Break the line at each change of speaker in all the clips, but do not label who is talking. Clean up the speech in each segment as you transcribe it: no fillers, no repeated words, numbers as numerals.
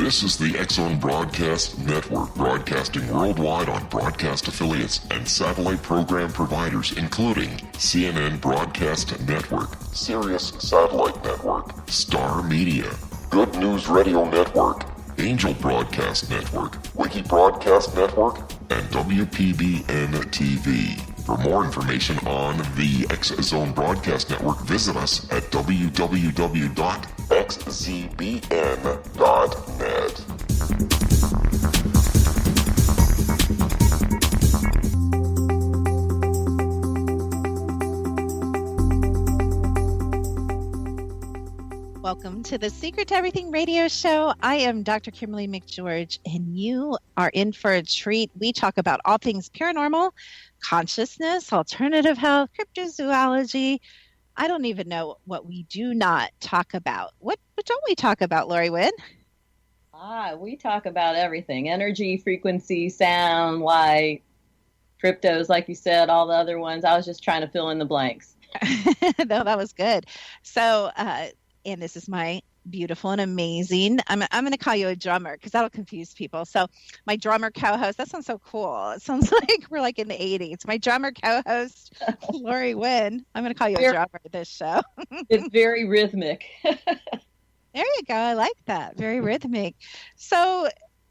This is the X-Zone Broadcast Network, broadcasting worldwide on broadcast affiliates and satellite program providers, including CNN Broadcast Network, Sirius Satellite Network, Star Media, Good News Radio Network, Angel Broadcast Network, Wiki Broadcast Network, and WPBN TV. For more information on the X-Zone Broadcast Network, visit us at www.xzbn.net.
Welcome to the Secret to Everything radio show. I am Dr. Kimberly McGeorge, and you are in for a treat. We talk about all things paranormal, consciousness, alternative health, cryptozoology. I don't even know what we do not talk about. What don't we talk about, Lori Wynn?
We talk about everything. Energy, frequency, sound, light, cryptos, like you said, all the other ones. I was just trying to fill in the blanks.
No, that was good. So, and this is my beautiful and amazing, I'm going to call you a drummer because that'll confuse people. So my drummer co-host, that sounds so cool. It sounds like we're like in the 80s. My drummer co-host, Lori Wynn. I'm going to call you a drummer this show.
It's very rhythmic.
There you go. I like that. Very rhythmic. So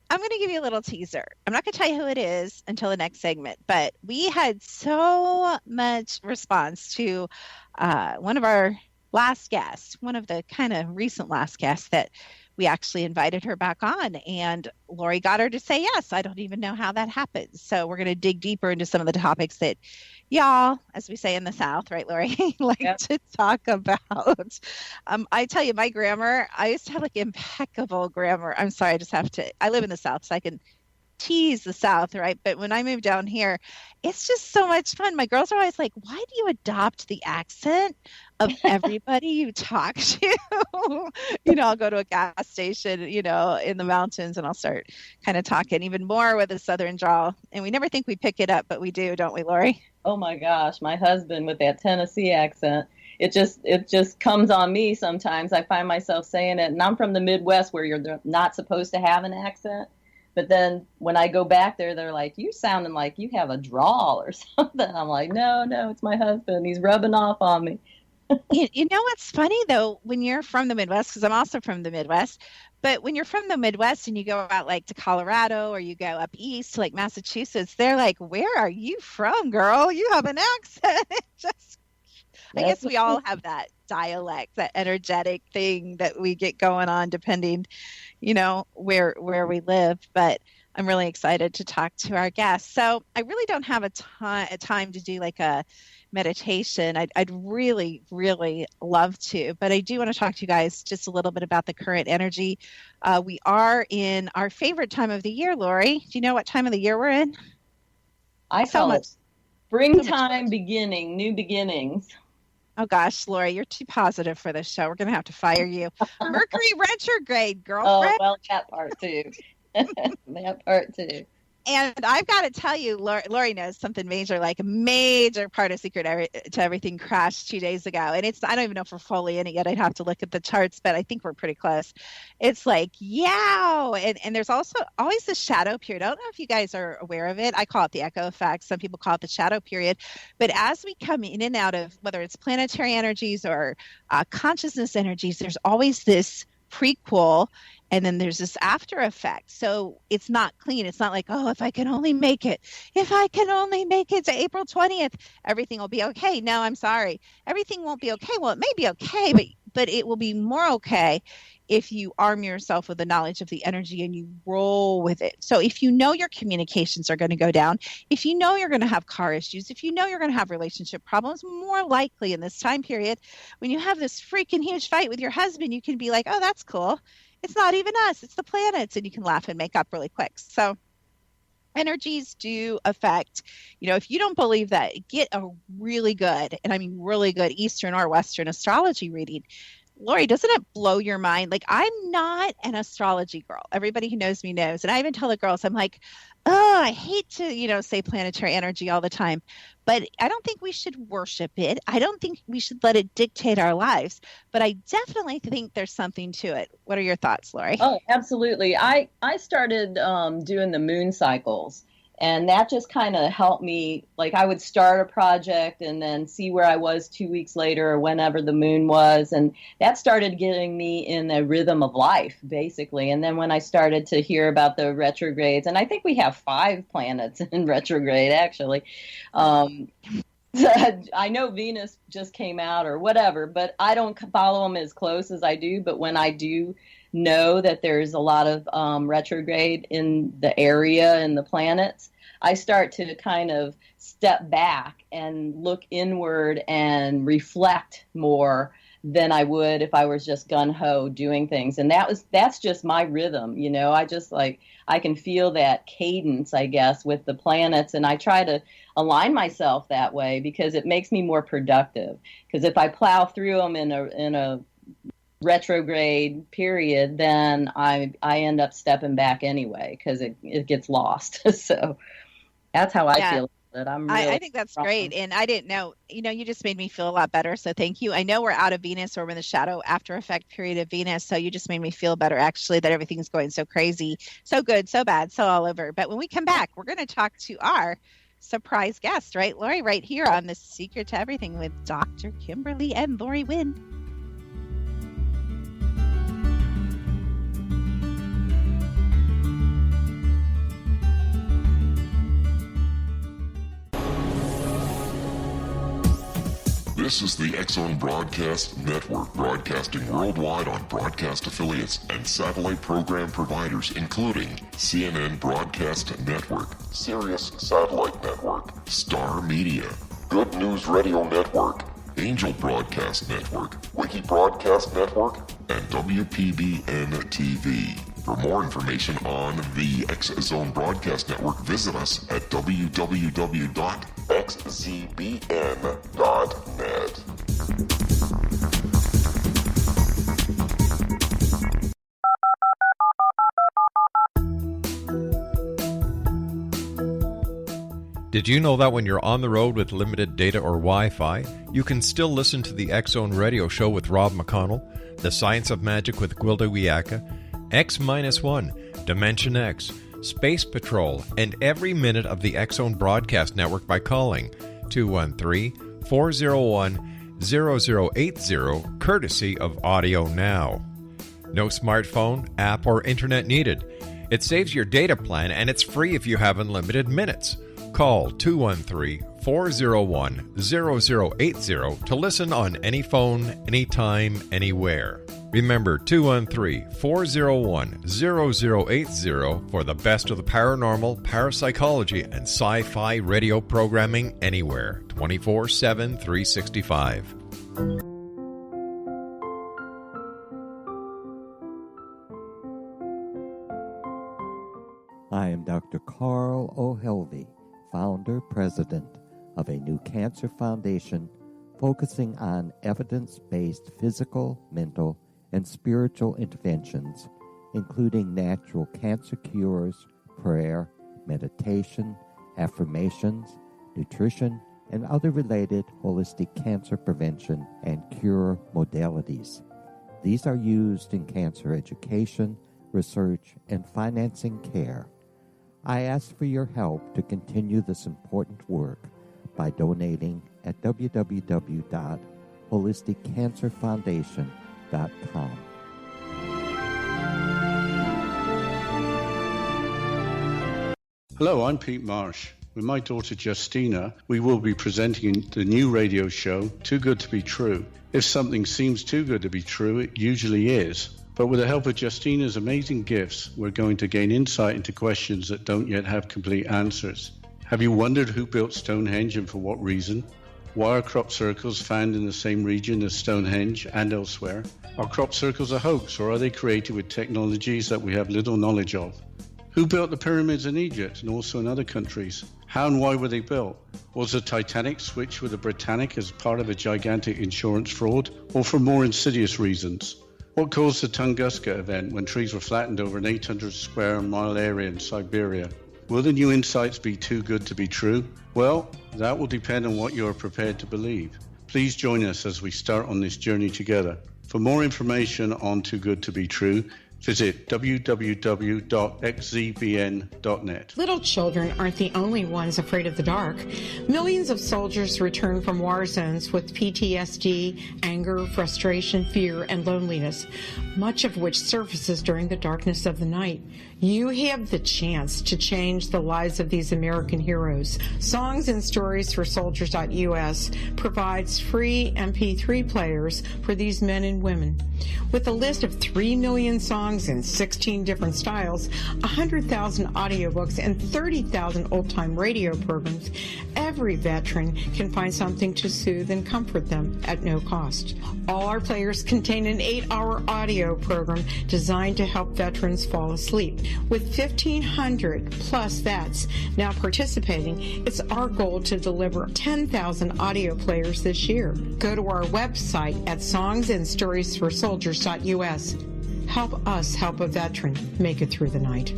I'm going to give you a little teaser. I'm not going to tell you who it is until the next segment, but we had so much response to one of our last guest, one of the kind of recent last guests that we actually invited her back on, and Lori got her to say yes. I don't even know how that happens. So we're going to dig deeper into some of the topics that y'all, as we say in the South, right, Lori, like to talk about. I tell you, my grammar, I used to have like impeccable grammar. I'm sorry, I live in the South, so I can tease the South, right? But when I moved down here, it's just so much fun. My girls are always like, why do you adopt the accent of everybody you talk to? I'll go to a gas station, in the mountains, and I'll start kind of talking even more with a Southern drawl. And we never think we pick it up, but we do, don't we, Lori?
Oh my gosh, my husband with that Tennessee accent. It just comes on me sometimes. I find myself saying it, and I'm from the Midwest where you're not supposed to have an accent. But then when I go back there, they're like, you sounding like you have a drawl or something. I'm like, no, it's my husband. He's rubbing off on me.
You know what's funny, though, when you're from the Midwest, because I'm also from the Midwest, but when you're from the Midwest and you go out like to Colorado or you go up east to like Massachusetts, they're like, where are you from, girl? You have an accent. I guess we all have that dialect, that energetic thing that we get going on depending, where we live. But I'm really excited to talk to our guest. So I really don't have a time to do like a meditation. I'd really, really love to, but I do want to talk to you guys just a little bit about the current energy. We are in our favorite time of the year, Lori. Do you know what time of the year we're in?
I call it springtime beginning, new beginnings.
Oh gosh, Lori, you're too positive for this show. We're going to have to fire you. Mercury retrograde, girlfriend.
Oh, well, that part too. That part too.
And I've got to tell you, Lori knows something major, like a major part of Secret to Everything crashed 2 days ago. And I don't even know if we're fully in it yet. I'd have to look at the charts, but I think we're pretty close. It's like, yow. And there's also always the shadow period. I don't know if you guys are aware of it. I call it the echo effect. Some people call it the shadow period. But as we come in and out of, whether it's planetary energies or consciousness energies, there's always this prequel, and then there's this after effect. So it's not clean. It's not like, oh, if I can only make it to April 20th, everything will be okay. No, I'm sorry. Everything won't be okay. Well, it may be okay, but it will be more okay if you arm yourself with the knowledge of the energy and you roll with it. So if you know your communications are going to go down, if you know you're going to have car issues, if you know you're going to have relationship problems, more likely in this time period, when you have this freaking huge fight with your husband, you can be like, oh, that's cool. It's not even us, it's the planets. And you can laugh and make up really quick. So energies do affect, if you don't believe that, get a really good, and I mean really good Eastern or Western astrology reading. Lori, doesn't it blow your mind? Like, I'm not an astrology girl. Everybody who knows me knows. And I even tell the girls, I'm like, oh, I hate to, say planetary energy all the time, but I don't think we should worship it. I don't think we should let it dictate our lives, but I definitely think there's something to it. What are your thoughts, Lori?
Oh, absolutely. I started doing the moon cycles. And that just kind of helped me. Like, I would start a project and then see where I was 2 weeks later or whenever the moon was. And that started getting me in a rhythm of life, basically. And then when I started to hear about the retrogrades, and I think we have 5 planets in retrograde, actually. I know Venus just came out or whatever, but I don't follow them as close as I do. But when I do know that there's a lot of retrograde in the area and the planets, I start to kind of step back and look inward and reflect more than I would if I was just gung-ho doing things. And that's just my rhythm, I can feel that cadence, I guess, with the planets, and I try to align myself that way because it makes me more productive. Because if I plow through them in a retrograde period, then I end up stepping back anyway because it gets lost. So that's how I feel about it.
I think that's great. And I didn't know, you just made me feel a lot better. So thank you. I know we're out of Venus, or we're in the shadow after effect period of Venus. So you just made me feel better, actually, that everything's going so crazy, so good, so bad, so all over. But when we come back, we're going to talk to our surprise guest, right, Lori, right here on The Secret to Everything with Dr. Kimberly and Lori Wynn.
This is the X-Zone Broadcast Network, broadcasting worldwide on broadcast affiliates and satellite program providers, including CNN Broadcast Network, Sirius Satellite Network, Star Media, Good News Radio Network, Angel Broadcast Network, Wiki Broadcast Network, and WPBN TV. For more information on the X-Zone Broadcast Network, visit us at www.xzbn.net.
Did you know that when you're on the road with limited data or Wi-Fi, you can still listen to the X-Zone Radio Show with Rob McConnell, The Science of Magic with Guiley, X-1, Dimension X, Space Patrol, and every minute of the X-Zone Broadcast Network by calling 213-401-0080, courtesy of Audio Now. No smartphone, app, or internet needed. It saves your data plan, and it's free if you have unlimited minutes. Call 213-401-0080 to listen on any phone, anytime, anywhere. Remember, 213-401-0080 for the best of the paranormal, parapsychology, and sci-fi radio programming anywhere, 24/7, 365.
I am Dr. Carl O'Helvey, founder, president of a new cancer foundation focusing on evidence-based physical, mental, and spiritual interventions, including natural cancer cures, prayer, meditation, affirmations, nutrition, and other related holistic cancer prevention and cure modalities. These are used in cancer education, research, and financing care. I ask for your help to continue this important work by donating at www.holisticcancerfoundation.com.
Hello, I'm Pete Marsh. With my daughter Justina, we will be presenting the new radio show, Too Good to Be True. If something seems too good to be true, it usually is. But with the help of Justina's amazing gifts, we're going to gain insight into questions that don't yet have complete answers. Have you wondered who built Stonehenge and for what reason? Why are crop circles found in the same region as Stonehenge and elsewhere? Are crop circles a hoax, or are they created with technologies that we have little knowledge of? Who built the pyramids in Egypt and also in other countries? How and why were they built? Was the Titanic switched with the Britannic as part of a gigantic insurance fraud, or for more insidious reasons? What caused the Tunguska event when trees were flattened over an 800 square mile area in Siberia? Will the new insights be too good to be true? Well, that will depend on what you are prepared to believe. Please join us as we start on this journey together. For more information on Too Good to Be True, visit www.xzbn.net.
Little children aren't the only ones afraid of the dark. Millions of soldiers return from war zones with PTSD, anger, frustration, fear, and loneliness, much of which surfaces during the darkness of the night. You have the chance to change the lives of these American heroes. Songs and Stories for Soldiers.us provides free MP3 players for these men and women. With a list of 3 million songs in 16 different styles, 100,000 audiobooks, and 30,000 old-time radio programs, every veteran can find something to soothe and comfort them at no cost. All our players contain an 8-hour audio program designed to help veterans fall asleep. With 1,500 plus vets now participating, it's our goal to deliver 10,000 audio players this year. Go to our website at songsandstoriesforsoldiers.us. Help us help a veteran make it through the night.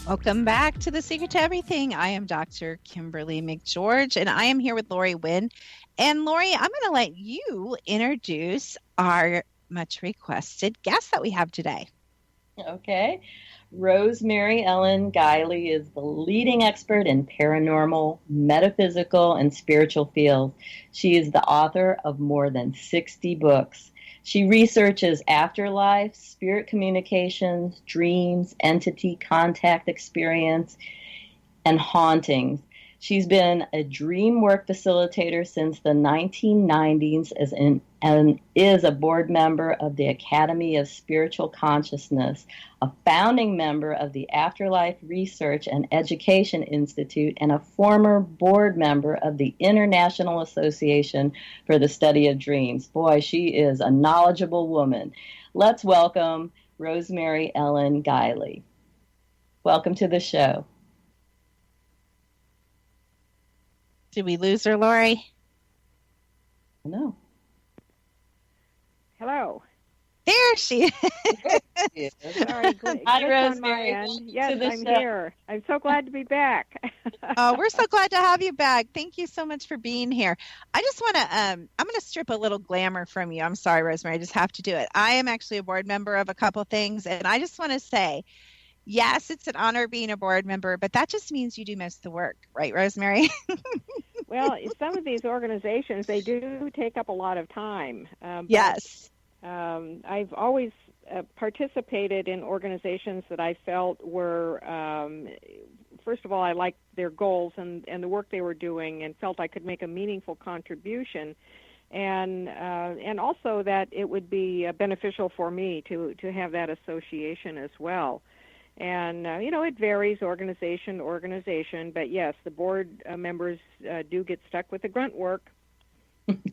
Welcome back to The Secret to Everything. I am Dr. Kimberly McGeorge, and I am here with Lori Wynn. And Lori, I'm going to let you introduce our much requested guest that we have today.
Okay. Rosemary Ellen Guiley is the leading expert in paranormal, metaphysical, and spiritual fields. She is the author of more than 60 books. She researches afterlife, spirit communications, dreams, entity contact experience, and hauntings. She's been a dream work facilitator since the 1990s and is a board member of the Academy of Spiritual Consciousness, a founding member of the Afterlife Research and Education Institute, and a former board member of the International Association for the Study of Dreams. Boy, she is a knowledgeable woman. Let's welcome Rosemary Ellen Guiley. Welcome to the show.
Did we lose her, Lori?
No.
Hello.
There she is.
Sorry,
Hi,
Rosemary.
Welcome
Yes,
to the
I'm
show.
here. I'm so glad to be back.
Oh, we're so glad to have you back. Thank you so much for being here. I just want to, I'm going to strip a little glamour from you. I'm sorry, Rosemary. I just have to do it. I am actually a board member of a couple things, and I just want to say, yes, it's an honor being a board member, but that just means you do most of the work, right, Rosemary?
Well, some of these organizations, they do take up a lot of time.
Yes.
I've always participated in organizations that I felt were, first of all, I liked their goals and the work they were doing and felt I could make a meaningful contribution. And also that it would be beneficial for me to have that association as well. And, it varies organization to organization, but yes, the board members do get stuck with the grunt work.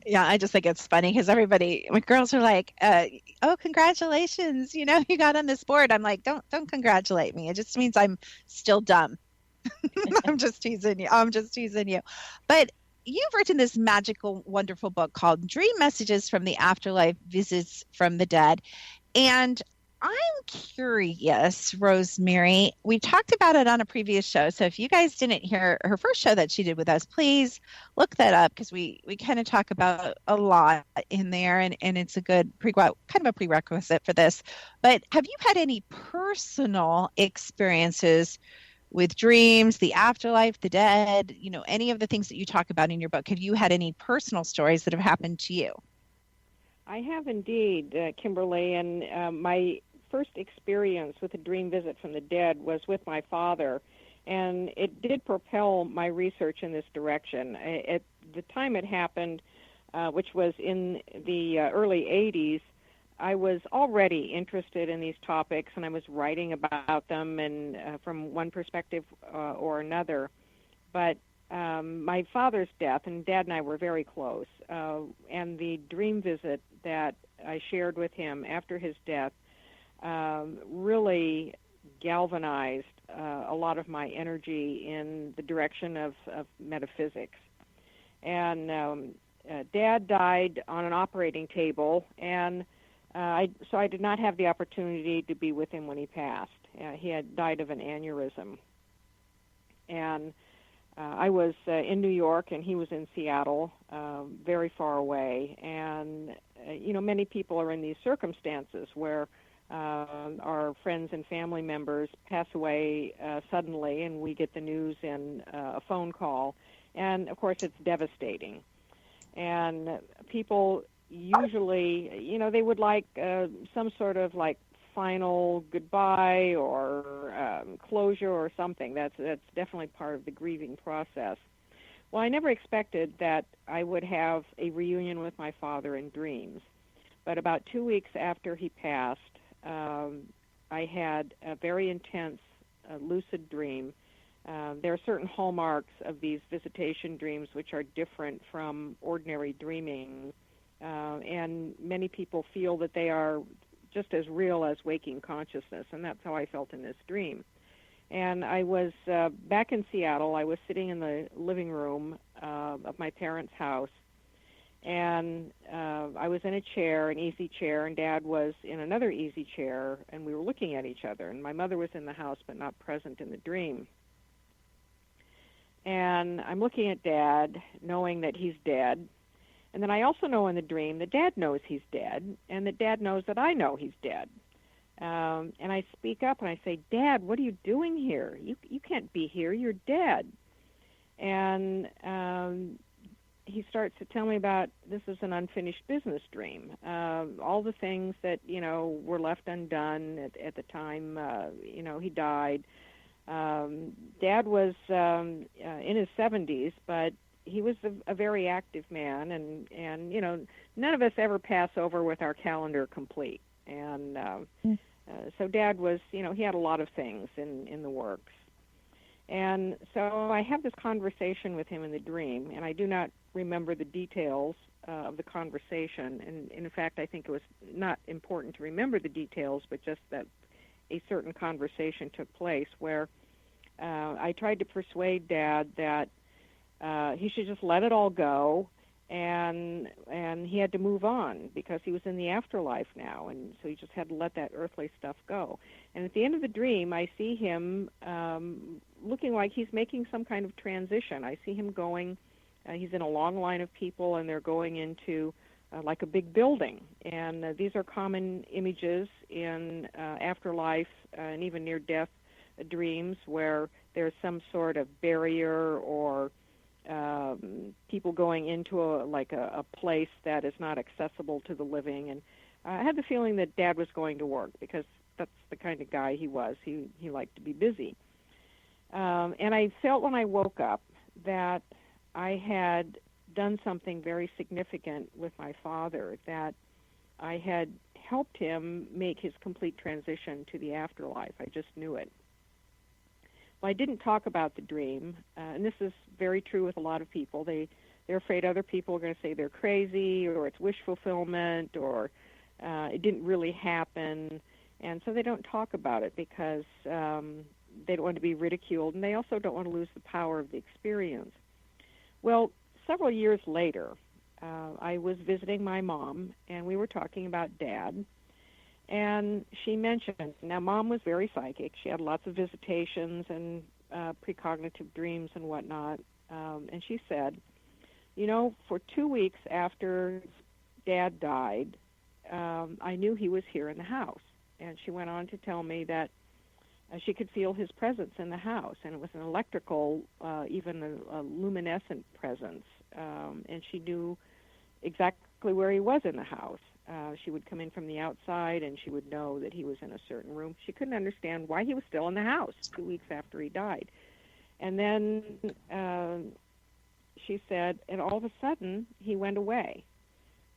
Yeah, I just think it's funny because my girls are like, oh, congratulations, you got on this board. I'm like, don't congratulate me. It just means I'm still dumb. I'm just teasing you. But you've written this magical, wonderful book called Dream Messages from the Afterlife, Visits from the Dead. And I'm curious, Rosemary, we talked about it on a previous show. So if you guys didn't hear her first show that she did with us, please look that up because we kind of talk about a lot in there and it's a good kind of a prerequisite for this. But have you had any personal experiences with dreams, the afterlife, the dead, any of the things that you talk about in your book? Have you had any personal stories that have happened to you?
I have indeed, Kimberly, and my first experience with a dream visit from the dead was with my father, and it did propel my research in this direction. At the time it happened, which was in the early 80s, I was already interested in these topics, and I was writing about them and from one perspective or another. But my father's death, and Dad and I were very close, and the dream visit that I shared with him after his death really galvanized a lot of my energy in the direction of metaphysics. And Dad died on an operating table, and so I did not have the opportunity to be with him when he passed. He had died of an aneurysm. And I was in New York, and he was in Seattle, very far away. And, many people are in these circumstances where our friends and family members pass away suddenly, and we get the news in a phone call. And, of course, it's devastating. And people usually, they would like some sort of final goodbye or closure or something. That's definitely part of the grieving process. Well, I never expected that I would have a reunion with my father in dreams. But about 2 weeks after he passed, I had a very intense lucid dream. There are certain hallmarks of these visitation dreams which are different from ordinary dreaming, and many people feel that they are just as real as waking consciousness, and that's how I felt in this dream. And I was back in Seattle. I was sitting in the living room of my parents' house, and I was in a chair, an easy chair, and Dad was in another easy chair, and we were looking at each other. And my mother was in the house but not present in the dream. And I'm looking at Dad, knowing that he's dead. And then I also know in the dream that Dad knows he's dead, and that Dad knows that I know he's dead. And I speak up and I say, Dad, what are you doing here? You can't be here. You're dead. And he starts to tell me about this is an unfinished business dream. All the things that, were left undone at the time, he died. Dad was in his 70s, but he was a very active man, and none of us ever pass over with our calendar complete. And so Dad was, he had a lot of things in the works. And so I have this conversation with him in the dream, and I do not remember the details of the conversation. And in fact, I think it was not important to remember the details, but just that a certain conversation took place where I tried to persuade Dad that he should just let it all go, and he had to move on because he was in the afterlife now, and so he just had to let that earthly stuff go. And at the end of the dream, I see him looking like he's making some kind of transition. I see him going, he's in a long line of people, and they're going into like a big building. And these are common images in afterlife and even near-death dreams where there's some sort of barrier or people going into a place that is not accessible to the living. And I had the feeling that Dad was going to work because that's the kind of guy he was. He liked to be busy. And I felt when I woke up that I had done something very significant with my father, that I had helped him make his complete transition to the afterlife. I just knew it. Well, I didn't talk about the dream, and this is very true with a lot of people. They're afraid other people are going to say they're crazy, or it's wish fulfillment, or it didn't really happen, and so they don't talk about it because they don't want to be ridiculed, and they also don't want to lose the power of the experience. Well, several years later, I was visiting my mom, and we were talking about Dad. And she mentioned, now Mom was very psychic. She had lots of visitations and precognitive dreams and whatnot. And she said, for 2 weeks after Dad died, I knew he was here in the house. And she went on to tell me that she could feel his presence in the house. And it was an electrical, even a luminescent presence. And she knew exactly where he was in the house. She would come in from the outside, and she would know that he was in a certain room. She couldn't understand why he was still in the house 2 weeks after he died. And then she said, and all of a sudden, he went away.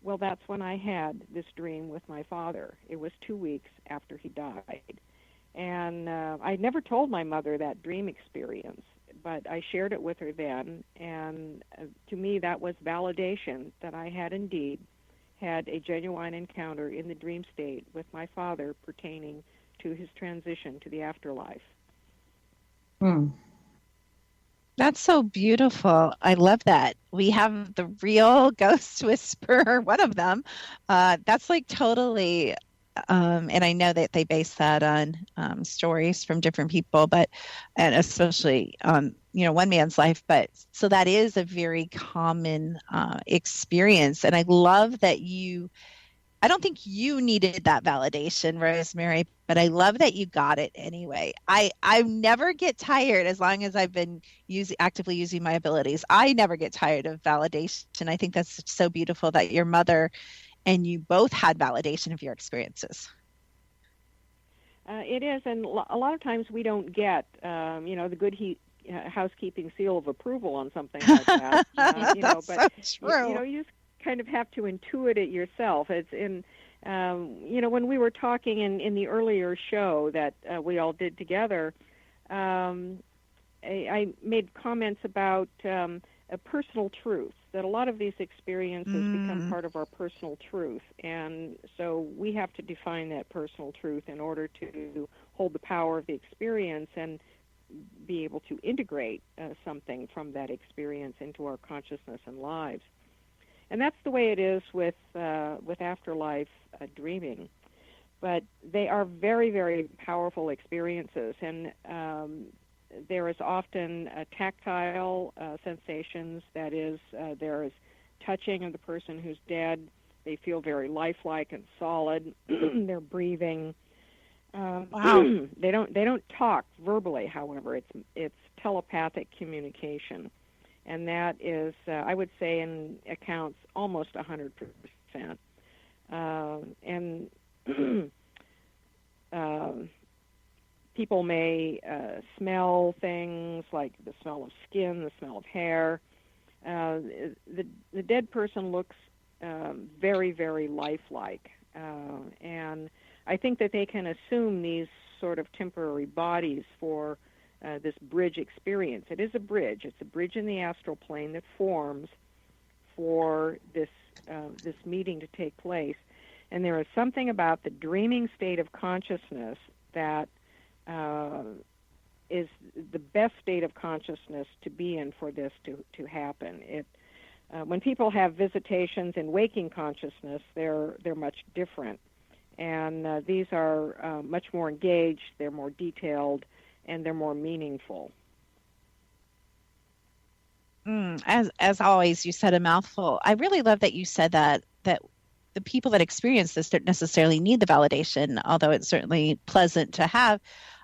Well, that's when I had this dream with my father. It was 2 weeks after he died. And I never told my mother that dream experience, but I shared it with her then. And to me, that was validation that I had indeed had a genuine encounter in the dream state with my father pertaining to his transition to the afterlife.
That's so beautiful. I love that. We have the real ghost whisperer, one of them. That's like totally, and I know that they base that on stories from different people, and especially one man's life. But so that is a very common experience. And I love that I don't think you needed that validation, Rosemary, but I love that you got it anyway. I never get tired as long as I've been actively using my abilities. I never get tired of validation. I think that's so beautiful that your mother and you both had validation of your experiences.
It is, and a lot of times we don't get, the good housekeeping seal of approval on something like that.
That's
but
so true.
You just kind of have to intuit it yourself. It's in, when we were talking in the earlier show that we all did together, I made comments about a personal truth, that a lot of these experiences become part of our personal truth. And so we have to define that personal truth in order to hold the power of the experience and be able to integrate something from that experience into our consciousness and lives. And that's the way it is with afterlife dreaming. But they are very, very powerful experiences, and there is often tactile sensations. That is, there is touching of the person who's dead. They feel very lifelike and solid. They're breathing.
Wow.
They don't talk verbally. However, it's telepathic communication. And that is, I would say, in accounts almost 100%. People may smell things like the smell of skin, the smell of hair. The dead person looks very, very lifelike. And I think that they can assume these sort of temporary bodies for this bridge experience. It is a bridge. It's a bridge in the astral plane that forms for this meeting to take place. And there is something about the dreaming state of consciousness that is the best state of consciousness to be in for this to happen. When people have visitations in waking consciousness, they're much different. And these are much more engaged, they're more detailed, and they're more meaningful.
As always, you said a mouthful. I really love that you said that the people that experience this don't necessarily need the validation, although it's certainly pleasant to have.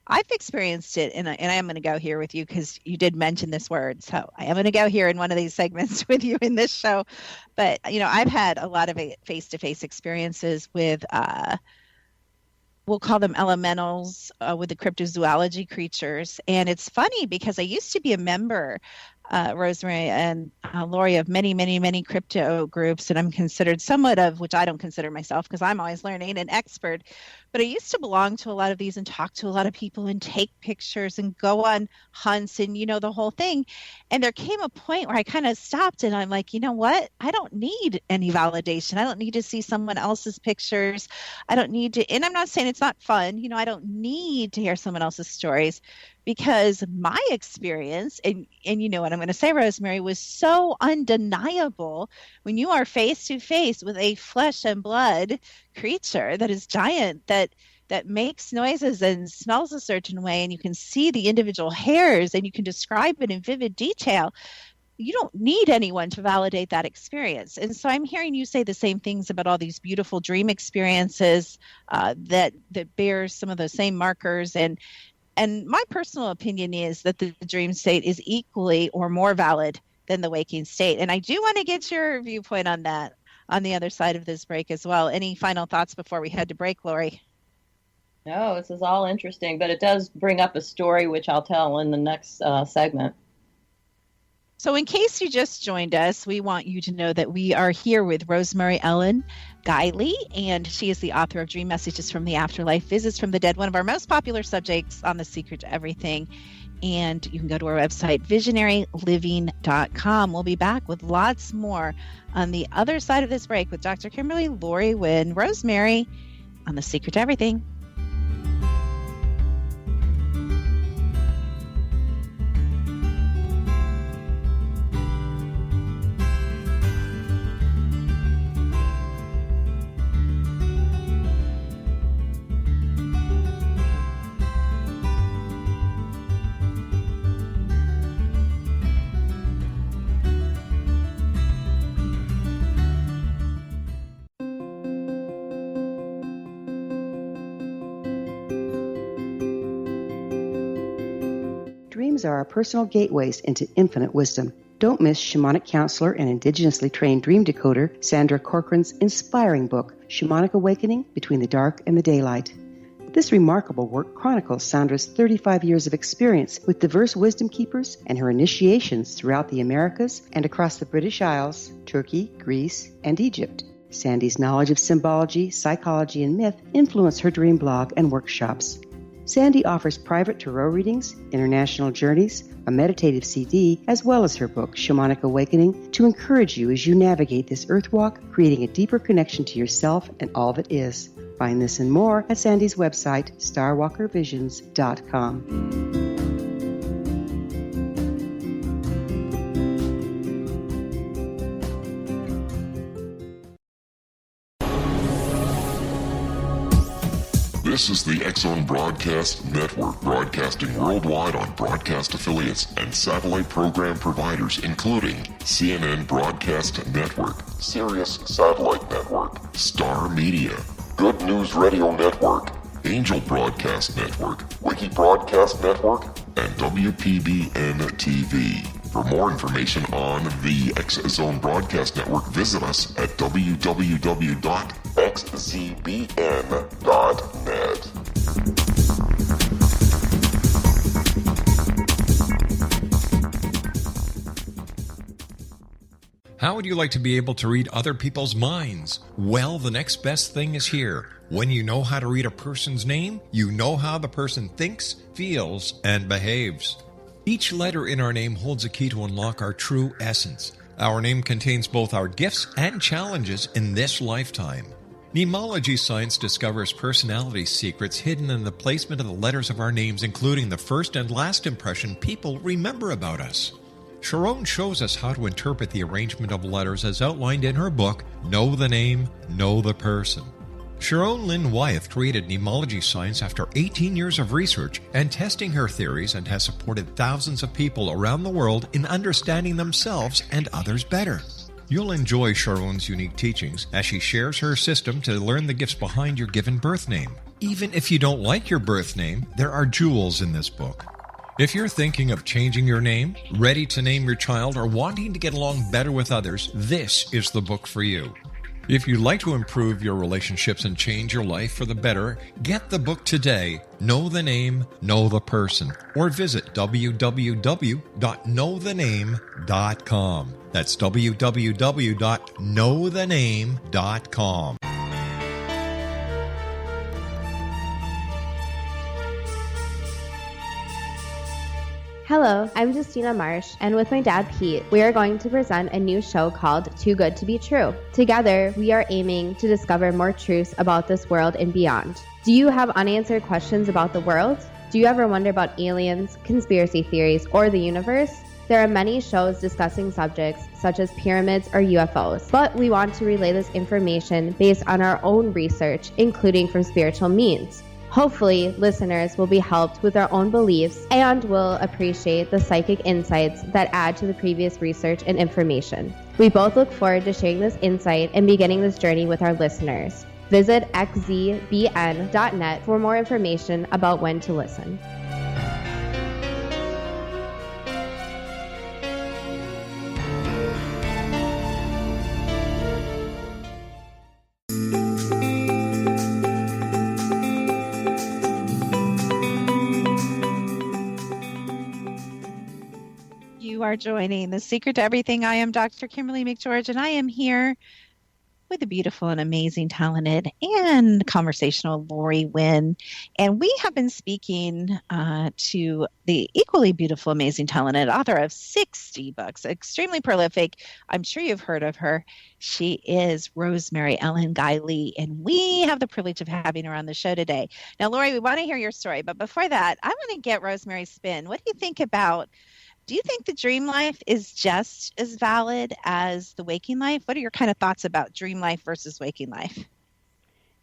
I've experienced it, and I am going to go here with you because you did mention this word. So I am going to go here in one of these segments with you in this show. But, I've had a lot of face-to-face experiences with we'll call them elementals, with the cryptozoology creatures. And it's funny because I used to be a member, Rosemary and Lori, of many, many, many crypto groups, and I'm considered somewhat of, which I don't consider myself because I'm always learning, an expert. But I used to belong to a lot of these and talk to a lot of people and take pictures and go on hunts and, the whole thing. And there came a point where I kind of stopped and I'm like, you know what? I don't need any validation. I don't need to see someone else's pictures. I don't need to, and I'm not saying it's not fun. I don't need to hear someone else's stories, because my experience, and you know what I'm going to say, Rosemary, was so undeniable when you are face to face with a flesh and blood creature that is giant, that makes noises and smells a certain way, and you can see the individual hairs and you can describe it in vivid detail. You don't need anyone to validate that experience. And so I'm hearing you say the same things about all these beautiful dream experiences that bear some of the same markers. And my personal opinion is that the dream state is equally or more valid than the waking state. And I do want to get your viewpoint on that on the other side of this break as well. Any final thoughts before we head to break, Lori?
No, this is all interesting, but it does bring up a story which I'll tell in the next segment.
So in case you just joined us, we want you to know that we are here with Rosemary Ellen Guiley, and she is the author of Dream Messages from the Afterlife, Visits from the Dead, one of our most popular subjects on The Secret to Everything. And you can go to our website, visionaryliving.com. We'll be back with lots more on the other side of this break with Dr. Kimberly, Lori, Wynn, Rosemary on The Secret to Everything.
Dreams are our personal gateways into infinite wisdom. Don't miss shamanic counselor and indigenously trained dream decoder Sandra Corcoran's inspiring book, Shamanic Awakening Between the Dark and the Daylight. This remarkable work chronicles Sandra's 35 years of experience with diverse wisdom keepers and her initiations throughout the Americas and across the British Isles, Turkey, Greece, and Egypt. Sandy's knowledge of symbology, psychology, and myth influence her dream blog and workshops. Sandy offers private tarot readings, international journeys, a meditative CD, as well as her book, Shamanic Awakening, to encourage you as you navigate this earth walk, creating a deeper connection to yourself and all that is. Find this and more at Sandy's website, starwalkervisions.com.
This is the X-Zone Broadcast Network, broadcasting worldwide on broadcast affiliates and satellite program providers, including CNN Broadcast Network, Sirius Satellite Network, Star Media, Good News Radio Network, Angel Broadcast Network, Wiki Broadcast Network, and WPBN TV. For more information on the X-Zone Broadcast Network, visit us at www.xzbn.net.
How would you like to be able to read other people's minds? Well, the next best thing is here. When you know how to read a person's name, you know how the person thinks, feels, and behaves. Each letter in our name holds a key to unlock our true essence. Our name contains both our gifts and challenges in this lifetime. Mnemology science discovers personality secrets hidden in the placement of the letters of our names, including the first and last impression people remember about us. Sharon shows us how to interpret the arrangement of letters as outlined in her book, Know the Name, Know the Person. Sharon Lynn Wyeth created mnemology science after 18 years of research and testing her theories, and has supported thousands of people around the world in understanding themselves and others better. You'll enjoy Sharon's unique teachings as she shares her system to learn the gifts behind your given birth name. Even if you don't like your birth name, there are jewels in this book. If you're thinking of changing your name, ready to name your child, or wanting to get along better with others, this is the book for you. If you'd like to improve your relationships and change your life for the better, get the book today, Know the Name, Know the Person, or visit www.knowthename.com. That's www.knowthename.com.
Hello, I'm Justina Marsh, and with my dad Pete, we are going to present a new show called Too Good to Be True. Together, we are aiming to discover more truths about this world and beyond. Do you have unanswered questions about the world? Do you ever wonder about aliens, conspiracy theories, or the universe? There are many shows discussing subjects such as pyramids or UFOs, but we want to relay this information based on our own research, including from spiritual means. Hopefully, listeners will be helped with their own beliefs and will appreciate the psychic insights that add to the previous research and information. We both look forward to sharing this insight and beginning this journey with our listeners. Visit xzbn.net for more information about when to listen.
are joining The Secret to Everything. I am Dr. Kimberly McGeorge, and I am here with the beautiful and amazing, talented, and conversational Lori Wynn. And we have been speaking to the equally beautiful, amazing, talented author of 60 books, extremely prolific. I'm sure you've heard of her. She is Rosemary Ellen Guiley, and we have the privilege of having her on the show today. Now, Lori, we want to hear your story, but before that, I want to get Rosemary's spin. What do you think about Do you think the dream life is just as valid as the waking life? What are your kind of thoughts about dream life versus waking life?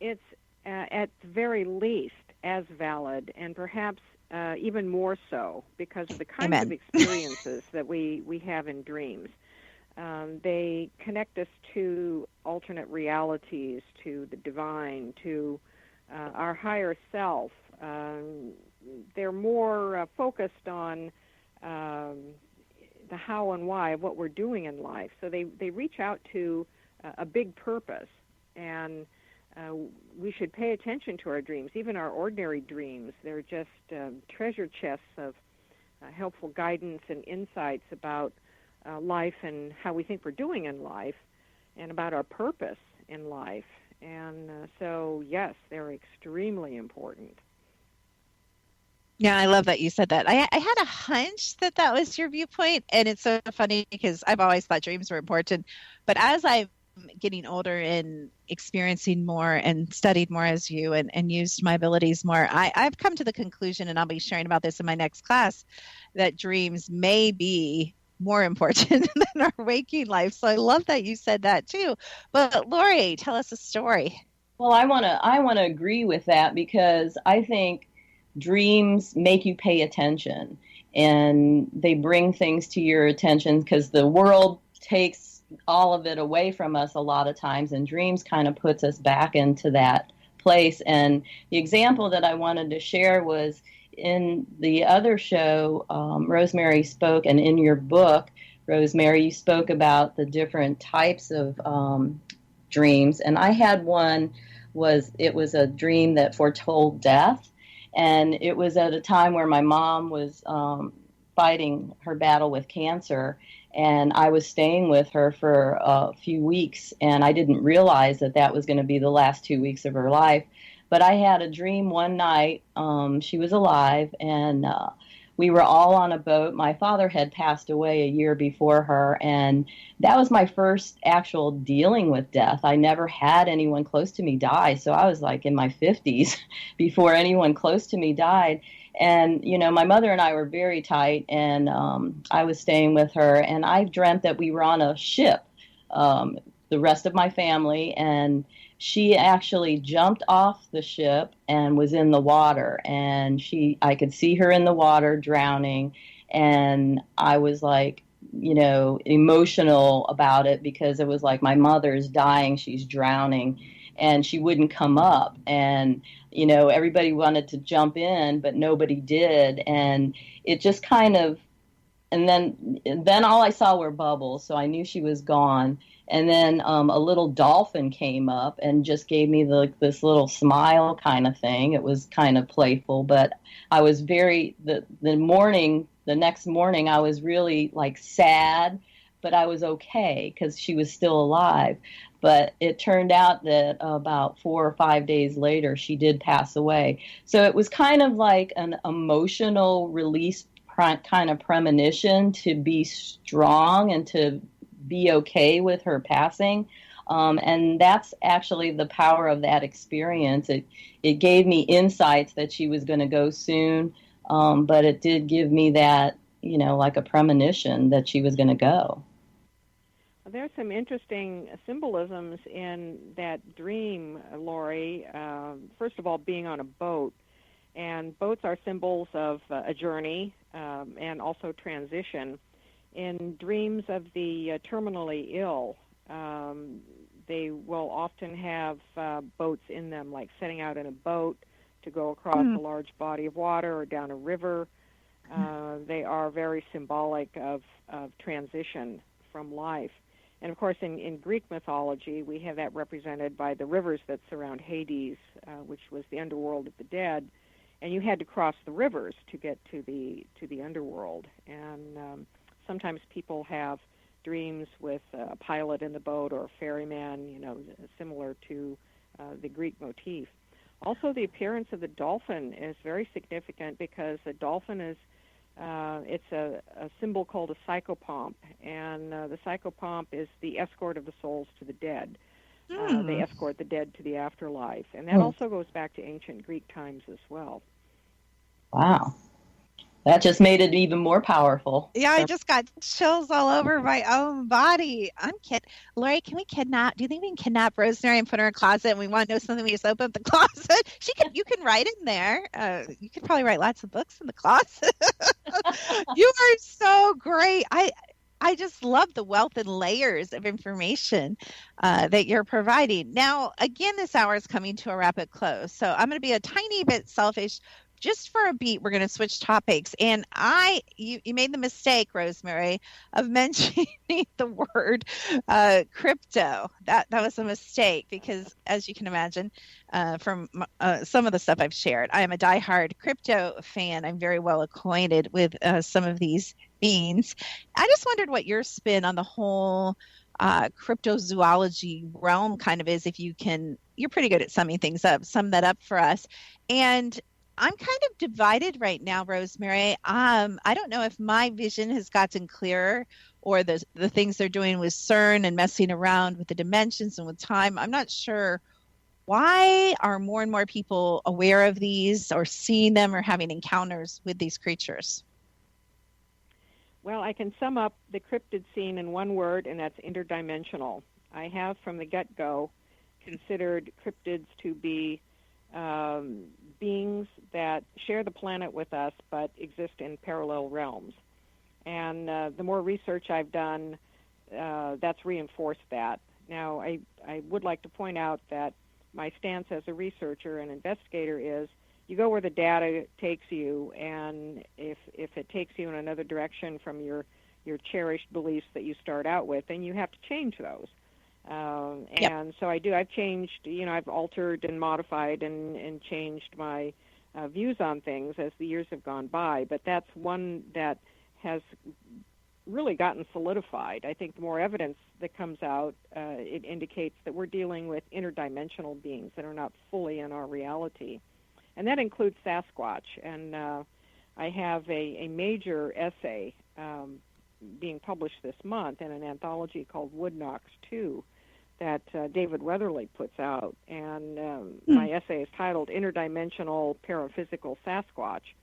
It's at the very least as valid, and perhaps even more so, because of the kinds of experiences that we have in dreams. They connect us to alternate realities, to the divine, to our higher self. They're more focused on the how and why of what we're doing in life. So they reach out to a big purpose, and we should pay attention to our dreams, even our ordinary dreams. They're just treasure chests of helpful guidance and insights about life and how we think we're doing in life and about our purpose in life. And so, yes, they're extremely important.
Yeah, I love that you said that. I had a hunch that that was your viewpoint, and it's so funny because I've always thought dreams were important. But as I'm getting older and experiencing more and studied more as you and used my abilities more, I've come to the conclusion, and I'll be sharing about this in my next class, that dreams may be more important than our waking life. So I love that you said that too. But Lori, tell us a story.
Well, I want to agree with that, because I think dreams make you pay attention, and they bring things to your attention, because the world takes all of it away from us a lot of times, and dreams kind of puts us back into that place. And the example that I wanted to share was in the other show, Rosemary spoke, and in your book, Rosemary, you spoke about the different types of dreams. And I had one, it was a dream that foretold death. And it was at a time where my mom was fighting her battle with cancer, and I was staying with her for a few weeks, and I didn't realize that that was going to be the last 2 weeks of her life. But I had a dream one night. She was alive, and we were all on a boat. My father had passed away a year before her, and that was my first actual dealing with death. I never had anyone close to me die, so I was like in my 50s before anyone close to me died. And, you know, my mother and I were very tight, and I was staying with her, and I dreamt that we were on a ship, the rest of my family, and she actually jumped off the ship and was in the water, and I could see her in the water drowning, and I was like, you know, emotional about it, because it was like, my mother's dying, she's drowning, and she wouldn't come up, and, you know, everybody wanted to jump in, but nobody did, and it just kind of, and then all I saw were bubbles, so I knew she was gone. And then a little dolphin came up and just gave me this little smile kind of thing. It was kind of playful, but I was the next morning, I was really like sad, but I was okay because she was still alive. But it turned out that about 4 or 5 days later, she did pass away. So it was kind of like an emotional release kind of premonition to be strong and to be okay with her passing. And that's actually the power of that experience. It gave me insights that she was going to go soon, but it did give me that, you know, like a premonition that she was going to go.
Well, there's some interesting symbolisms in that dream, Lori. First of all, being on a boat. And boats are symbols of a journey and also transition. In dreams of the terminally ill, they will often have boats in them, like setting out in a boat to go across a large body of water or down a river. They are very symbolic of transition from life. And, of course, in Greek mythology, we have that represented by the rivers that surround Hades, which was the underworld of the dead. And you had to cross the rivers to get to the underworld. And sometimes people have dreams with a pilot in the boat or a ferryman, similar to the Greek motif. Also, the appearance of the dolphin is very significant because the dolphin is it's a symbol called a psychopomp, and the psychopomp is the escort of the souls to the dead. They escort the dead to the afterlife, and that also goes back to ancient Greek times as well.
Wow. That just made it even more powerful.
Yeah, I just got chills all over my own body. I'm kidding. Lori, can we kidnap? Do you think we can kidnap Rosemary and put her in a closet and we want to know something? We just open up the closet. You can write in there. You could probably write lots of books in the closet. You are so great. I just love the wealth and layers of information that you're providing. Now, again, this hour is coming to a rapid close, so I'm going to be a tiny bit selfish. Just for a beat, we're going to switch topics. And you made the mistake, Rosemary, of mentioning the word crypto. That was a mistake because, as you can imagine, from some of the stuff I've shared, I am a diehard crypto fan. I'm very well acquainted with some of these beings. I just wondered what your spin on the whole cryptozoology realm kind of is. If you can, you're pretty good at summing things up. Sum that up for us. And I'm kind of divided right now, Rosemary. I don't know if my vision has gotten clearer or the things they're doing with CERN and messing around with the dimensions and with time. I'm not sure. Why are more and more people aware of these or seeing them or having encounters with these creatures?
Well, I can sum up the cryptid scene in one word, and that's interdimensional. I have from the get-go considered cryptids to be beings that share the planet with us but exist in parallel realms. And the more research I've done, that's reinforced that. Now, I would like to point out that my stance as a researcher and investigator is you go where the data takes you, and if it takes you in another direction from your cherished beliefs that you start out with, then you have to change those. And so I do. I've changed, I've altered and modified and changed my views on things as the years have gone by. But that's one that has really gotten solidified. I think the more evidence that comes out, it indicates that we're dealing with interdimensional beings that are not fully in our reality. And that includes Sasquatch. And I have a major essay being published this month in an anthology called Wood Knocks 2 that David Weatherly puts out. And my essay is titled Interdimensional Paraphysical Sasquatch.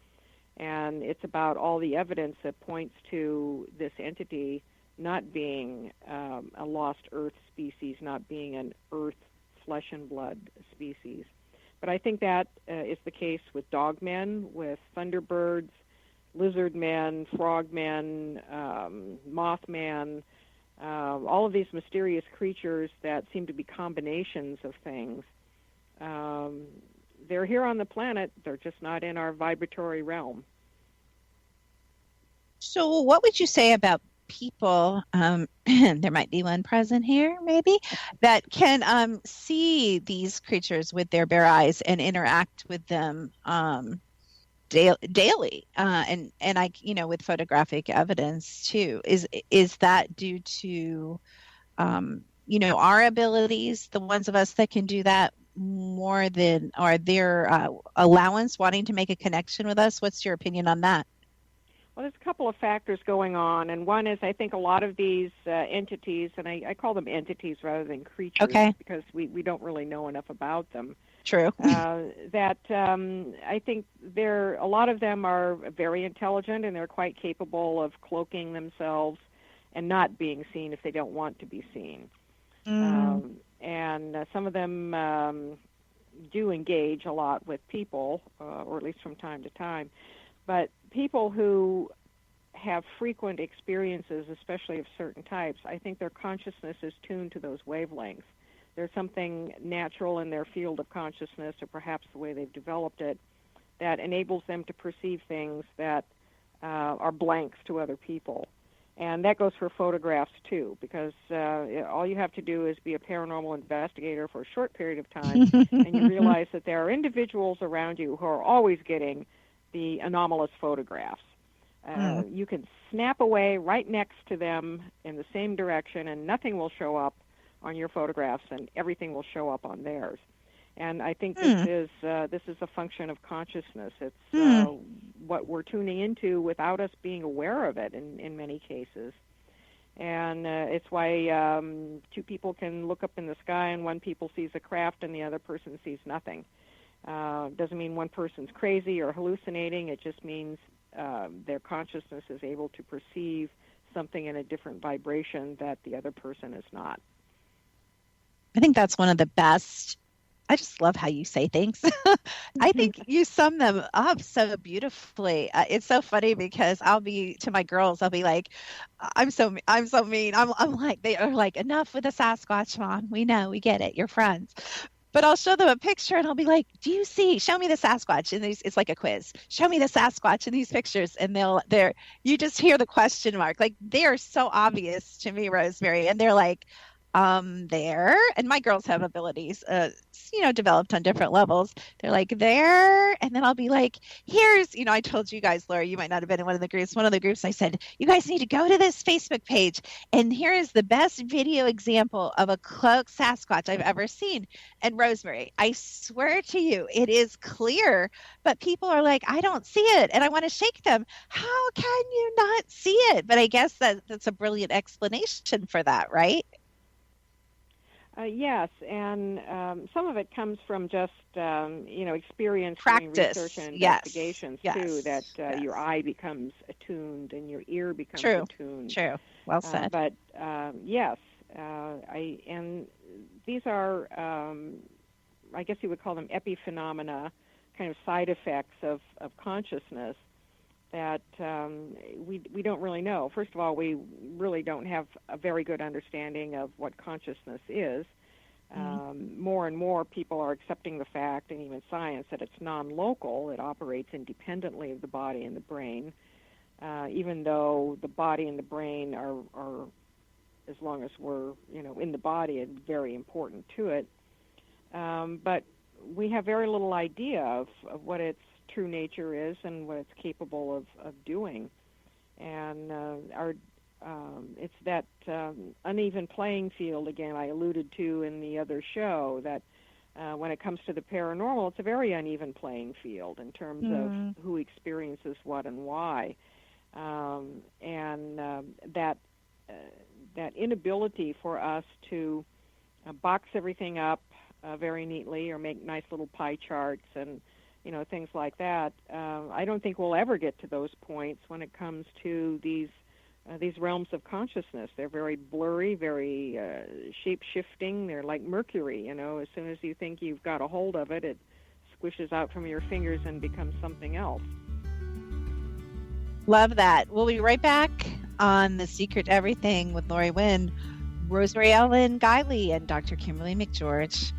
And it's about all the evidence that points to this entity not being a lost Earth species, not being an Earth flesh and blood species. But I think that is the case with dogmen, with thunderbirds, lizard men, frogmen, mothman, all of these mysterious creatures that seem to be combinations of things. They're here on the planet. They're just not in our vibratory realm.
So what would you say about people, there might be one present here maybe, that can see these creatures with their bare eyes and interact with them daily, and I, with photographic evidence too? Is that due to, our abilities, the ones of us that can do that more than, or their allowance, wanting to make a connection with us? What's your opinion on that?
Well, there's a couple of factors going on, and one is I think a lot of these entities, and I call them entities rather than creatures, because we don't really know enough about them.
True.
That I think a lot of them are very intelligent, and they're quite capable of cloaking themselves and not being seen if they don't want to be seen. And some of them do engage a lot with people, or at least from time to time. But people who have frequent experiences, especially of certain types, I think their consciousness is tuned to those wavelengths. There's something natural in their field of consciousness, or perhaps the way they've developed it, that enables them to perceive things that are blanks to other people. And that goes for photographs, too, because all you have to do is be a paranormal investigator for a short period of time, and you realize that there are individuals around you who are always getting the anomalous photographs. You can snap away right next to them in the same direction, and nothing will show up on your photographs, and everything will show up on theirs. And I think this is a function of consciousness. It's what we're tuning into without us being aware of it in many cases. And it's why two people can look up in the sky and one people sees a craft and the other person sees nothing. Doesn't mean one person's crazy or hallucinating. It just means their consciousness is able to perceive something in a different vibration that the other person is not.
I think that's one of the best. I just love how you say things. I think you sum them up so beautifully. It's so funny because I'll be to my girls, I'll be like, I'm so mean. I'm like, they are like, enough with the Sasquatch, Mom. We know, we get it. You're friends. But I'll show them a picture and I'll be like, do you see? Show me the Sasquatch. And it's like a quiz. Show me the Sasquatch in these pictures. And you just hear the question mark. Like, they are so obvious to me, Rosemary. And they're like, there. And my girls have abilities, developed on different levels. They're like, there. And then I'll be like, here's, I told you guys, Laura, you might not have been in one of the groups. One of the groups, I said, you guys need to go to this Facebook page. And here is the best video example of a cloaked Sasquatch I've ever seen. And Rosemary, I swear to you, it is clear, but people are like, I don't see it. And I want to shake them. How can you not see it? But I guess that's a brilliant explanation for that, right?
Yes, and some of it comes from just experience,
practice,
doing research and investigations too. That your eye becomes attuned and your ear becomes attuned.
True. Well said.
But yes, and these are, I guess you would call them epiphenomena, kind of side effects of consciousness that we don't really know. First of all, we really don't have a very good understanding of what consciousness is. More and more people are accepting the fact, and even science, that it's non-local. It operates independently of the body and the brain, even though the body and the brain are as long as we're in the body, are very important to it. But we have very little idea of what its true nature is and what it's capable of doing. And it's that uneven playing field, again, I alluded to in the other show, that when it comes to the paranormal, it's a very uneven playing field in terms of who experiences what and why. And that inability for us to box everything up very neatly or make nice little pie charts and things like that. I don't think we'll ever get to those points when it comes to these realms of consciousness. They're very blurry, very shape-shifting. They're like mercury, As soon as you think you've got a hold of it, it squishes out from your fingers and becomes something else.
Love that. We'll be right back on The Secret to Everything with Lori Wynn, Rosemary Ellen Guiley, and Dr. Kimberly McGeorge.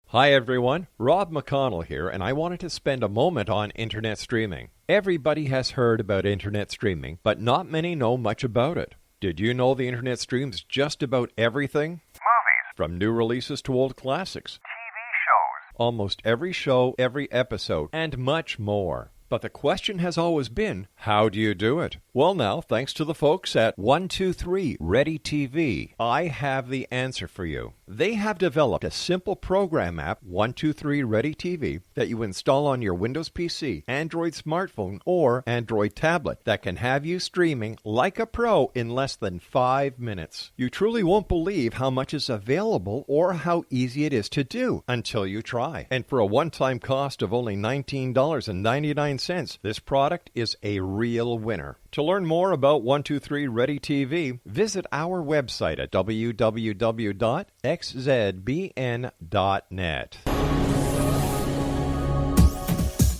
Hi everyone, Rob McConnell here, and I wanted to spend a moment on internet streaming. Everybody has heard about internet streaming, but not many know much about it. Did you know the internet streams just about everything?
Movies.
From new releases to old classics.
TV shows.
Almost every show, every episode, and much more. But the question has always been, how do you do it? Well, now, thanks to the folks at 123 Ready TV, I have the answer for you. They have developed a simple program app, 123 Ready TV, that you install on your Windows PC, Android smartphone, or Android tablet that can have you streaming like a pro in less than 5 minutes. You truly won't believe how much is available or how easy it is to do until you try. And for a one-time cost of only $19.99, this product is a real winner. To learn more about 123 Ready TV, visit our website at www.xzbn.net.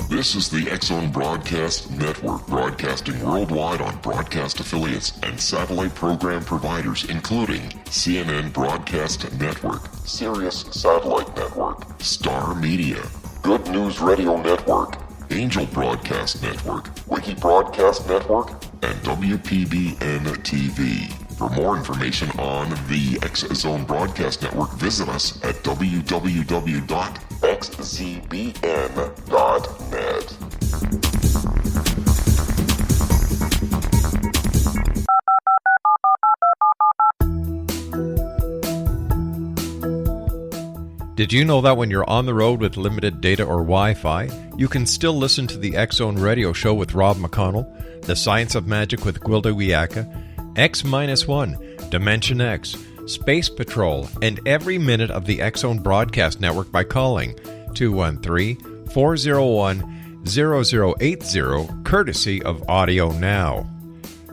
This is the X-Zone Broadcast Network, broadcasting worldwide on broadcast affiliates and satellite program providers, including CNN Broadcast Network, Sirius Satellite Network, Star Media, Good News Radio Network, Angel Broadcast Network, Wiki Broadcast Network, and WPBN TV. For more information on the X-Zone Broadcast Network, visit us at www.xzbn.net.
Did you know that when you're on the road with limited data or Wi-Fi, you can still listen to the X-Zone Radio Show with Rob McConnell, The Science of Magic with Guiley, X-1, Dimension X, Space Patrol, and every minute of the X-Zone Broadcast Network by calling 213-401-0080, courtesy of Audio Now.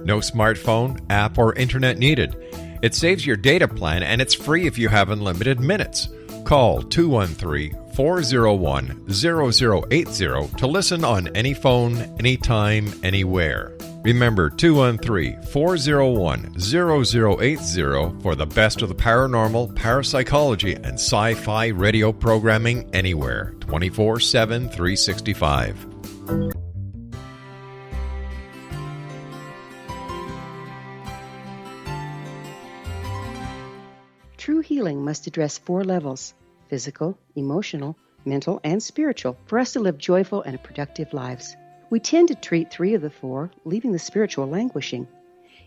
No smartphone, app, or internet needed. It saves your data plan, and it's free if you have unlimited minutes. Call 213-401-0080 to listen on any phone, anytime, anywhere. Remember 213-401-0080 for the best of the paranormal, parapsychology, and sci-fi radio programming anywhere, 24/7, 365.
True healing must address 4 levels: physical, emotional, mental, and spiritual, for us to live joyful and productive lives. We tend to treat 3 of the 4, leaving the spiritual languishing.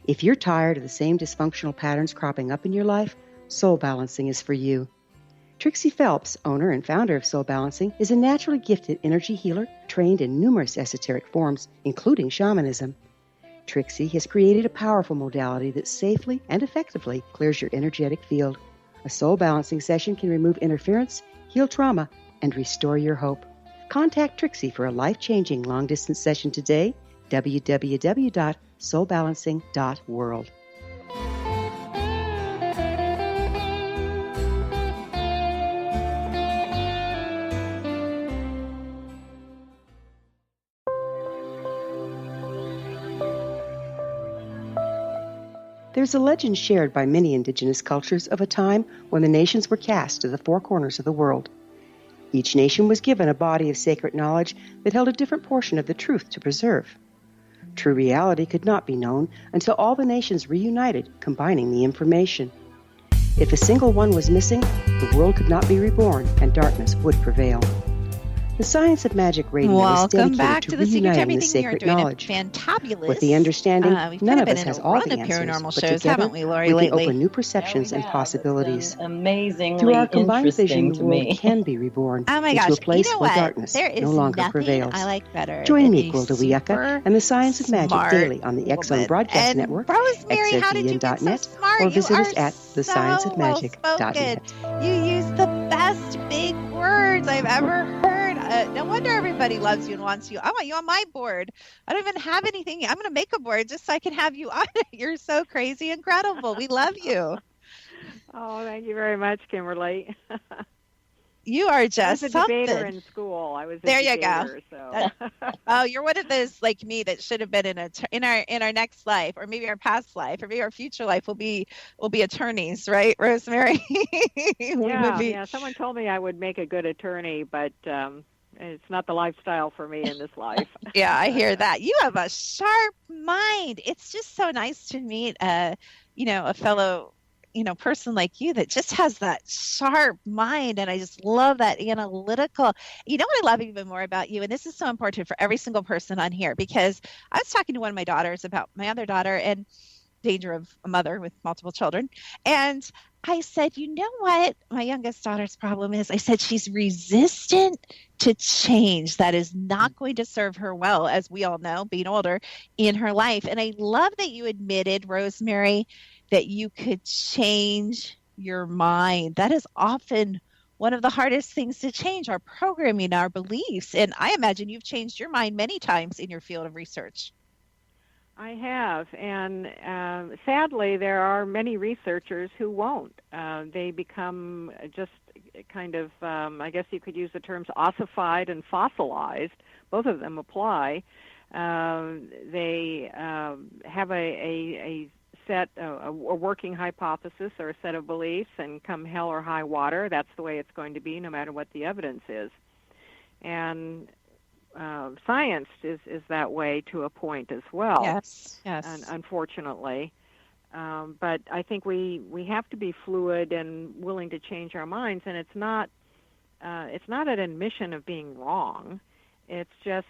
If you're tired of the same dysfunctional patterns cropping up in your life, Soul Balancing is for you. Trixie Phelps, owner and founder of Soul Balancing, is a naturally gifted energy healer trained in numerous esoteric forms, including shamanism. Trixie has created a powerful modality that safely and effectively clears your energetic field. A soul balancing session can remove interference, heal trauma, and restore your hope. Contact Trixie for a life-changing long-distance session today, www.soulbalancing.world. There's a legend shared by many indigenous cultures of a time when the nations were cast to the 4 corners of the world. Each nation was given a body of sacred knowledge that held a different portion of the truth to preserve. True reality could not be known until all the nations reunited, combining the information. If a single one was missing, the world could not be reborn and darkness would prevail. The Science of Magic Radio is dedicated to reuniting the sacred knowledge.
Fantabulous.
With the understanding, none of us has all the answers,
paranormal
but
shows,
together
haven't we, Lori,
we
lately?
can open new perceptions and possibilities.
Amazingly
Through our combined
interesting
vision,
to
the world
me.
can be reborn
Oh my
into
gosh!
a place
you know
where
what?
darkness
There is
no longer
nothing
prevails.
I like better.
Join
than
me,
a
Guiley,
super
and the Science of Magic
smart
daily on the X-Zone
woman.
Broadcast
And
Network,
Rosemary, how did you get so
xzbn.net,
smart?
or visit
you
us at
so
thescienceofmagic.net.
well-spoken. You use the best big words I've ever heard. No wonder everybody loves you and wants you. I want you on my board. I don't even have anything. I'm going to make a board just so I can have you on it. You're so crazy incredible. We love you.
Oh, thank you very much, Kimberly.
You are just
I was a
something.
debater in school. I was a
There you
debater,
go.
So.
Oh, you're one of those like me that should have been in our next life, or maybe our past life, or maybe our future life will be attorneys, right, Rosemary?
Yeah. Someone told me I would make a good attorney, but it's not the lifestyle for me in this life.
Yeah, I hear that. You have a sharp mind. It's just so nice to meet a fellow person like you that just has that sharp mind. And I just love that analytical. You know what I love even more about you? And this is so important for every single person on here, because I was talking to one of my daughters about my other daughter and danger of a mother with multiple children. And I said, you know what my youngest daughter's problem is? I said, she's resistant to change. That is not going to serve her well, as we all know, being older in her life. And I love that you admitted, Rosemary, that you could change your mind. That is often one of the hardest things to change, our programming, our beliefs. And I imagine you've changed your mind many times in your field of research.
I have, and sadly, there are many researchers who won't. They become just kind of, I guess you could use the terms ossified and fossilized. Both of them apply. They have a set, a working hypothesis or a set of beliefs, and come hell or high water, that's the way it's going to be, no matter what the evidence is. And science is that way to a point as well.
Yes.
Unfortunately. But I think we have to be fluid and willing to change our minds. And it's not an admission of being wrong. It's just